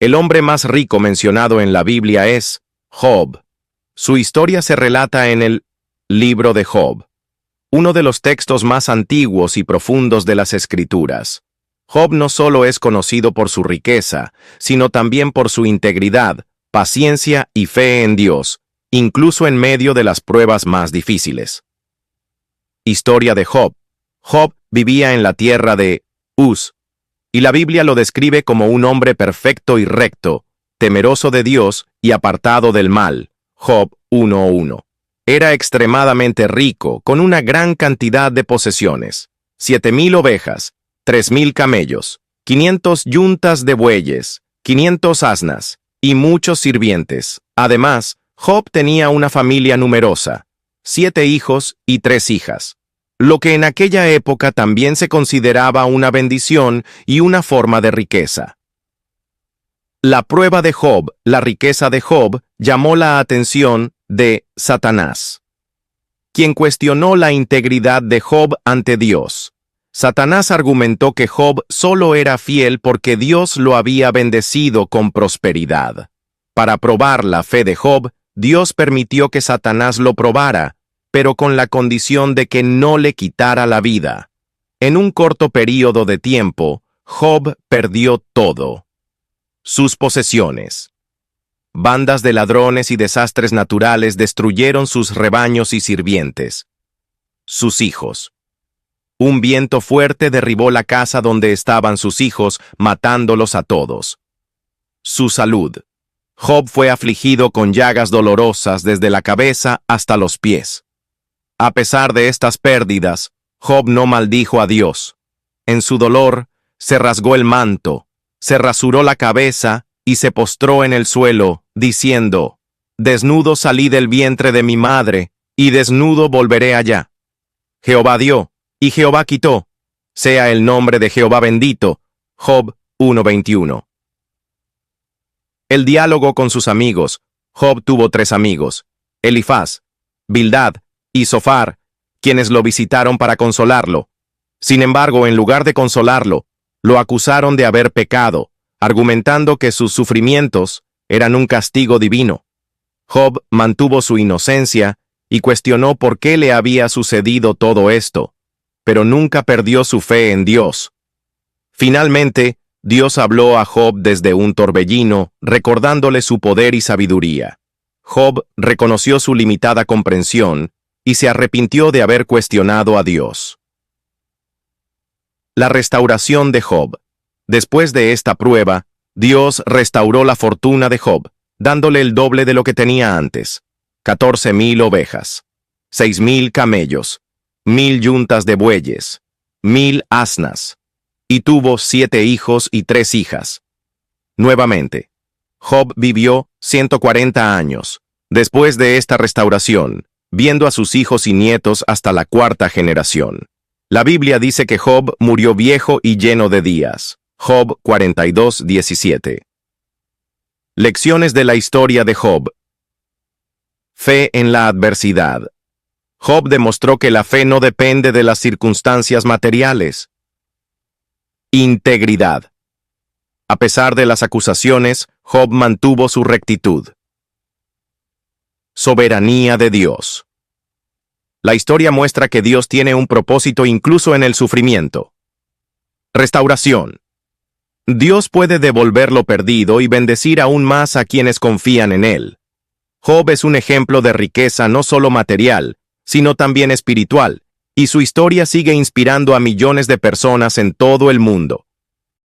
El hombre más rico mencionado en la Biblia es Job. Su historia se relata en el Libro de Job, uno de los textos más antiguos y profundos de las Escrituras. Job no solo es conocido por su riqueza, sino también por su integridad, paciencia y fe en Dios, incluso en medio de las pruebas más difíciles. Historia de Job. Job vivía en la tierra de Uz, y la Biblia lo describe como un hombre perfecto y recto, temeroso de Dios y apartado del mal. Job 1:1. Era extremadamente rico, con una gran cantidad de posesiones: 7,000 ovejas, 3,000 camellos, 500 yuntas de bueyes, 500 asnas, y muchos sirvientes. Además, Job tenía una familia numerosa, 7 hijos y 3 hijas, lo que en aquella época también se consideraba una bendición y una forma de riqueza. La prueba de Job, la riqueza de Job, llamó la atención de Satanás, quien cuestionó la integridad de Job ante Dios. Satanás argumentó que Job solo era fiel porque Dios lo había bendecido con prosperidad. Para probar la fe de Job, Dios permitió que Satanás lo probara, pero con la condición de que no le quitara la vida. En un corto período de tiempo, Job perdió todo: sus posesiones. Bandas de ladrones y desastres naturales destruyeron sus rebaños y sirvientes. Sus hijos. Un viento fuerte derribó la casa donde estaban sus hijos, matándolos a todos. Su salud. Job fue afligido con llagas dolorosas desde la cabeza hasta los pies. A pesar de estas pérdidas, Job no maldijo a Dios. En su dolor, se rasgó el manto, se rasuró la cabeza y se postró en el suelo, diciendo: «Desnudo salí del vientre de mi madre, y desnudo volveré allá. Jehová dio, y Jehová quitó. Sea el nombre de Jehová bendito». Job 1:21. El diálogo con sus amigos. Job tuvo 3 amigos: Elifaz, Bildad y Zofar, quienes lo visitaron para consolarlo. Sin embargo, en lugar de consolarlo, lo acusaron de haber pecado, argumentando que sus sufrimientos eran un castigo divino. Job mantuvo su inocencia y cuestionó por qué le había sucedido todo esto, pero nunca perdió su fe en Dios. Finalmente, Dios habló a Job desde un torbellino, recordándole su poder y sabiduría. Job reconoció su limitada comprensión y se arrepintió de haber cuestionado a Dios. La restauración de Job. Después de esta prueba, Dios restauró la fortuna de Job, dándole el doble de lo que tenía antes: 14,000 ovejas, 6,000 camellos, 1,000 yuntas de bueyes, 1,000 asnas, y tuvo 7 hijos y 3 hijas. Nuevamente, Job vivió 140 años. Después de esta restauración, viendo a sus hijos y nietos hasta la 4ª generación. La Biblia dice que Job murió viejo y lleno de días. Job 42:17. Lecciones de la historia de Job. Fe en la adversidad. Job demostró que la fe no depende de las circunstancias materiales. Integridad. A pesar de las acusaciones, Job mantuvo su rectitud. Soberanía de Dios. La historia muestra que Dios tiene un propósito incluso en el sufrimiento. Restauración. Dios puede devolver lo perdido y bendecir aún más a quienes confían en Él. Job es un ejemplo de riqueza no solo material, sino también espiritual, y su historia sigue inspirando a millones de personas en todo el mundo.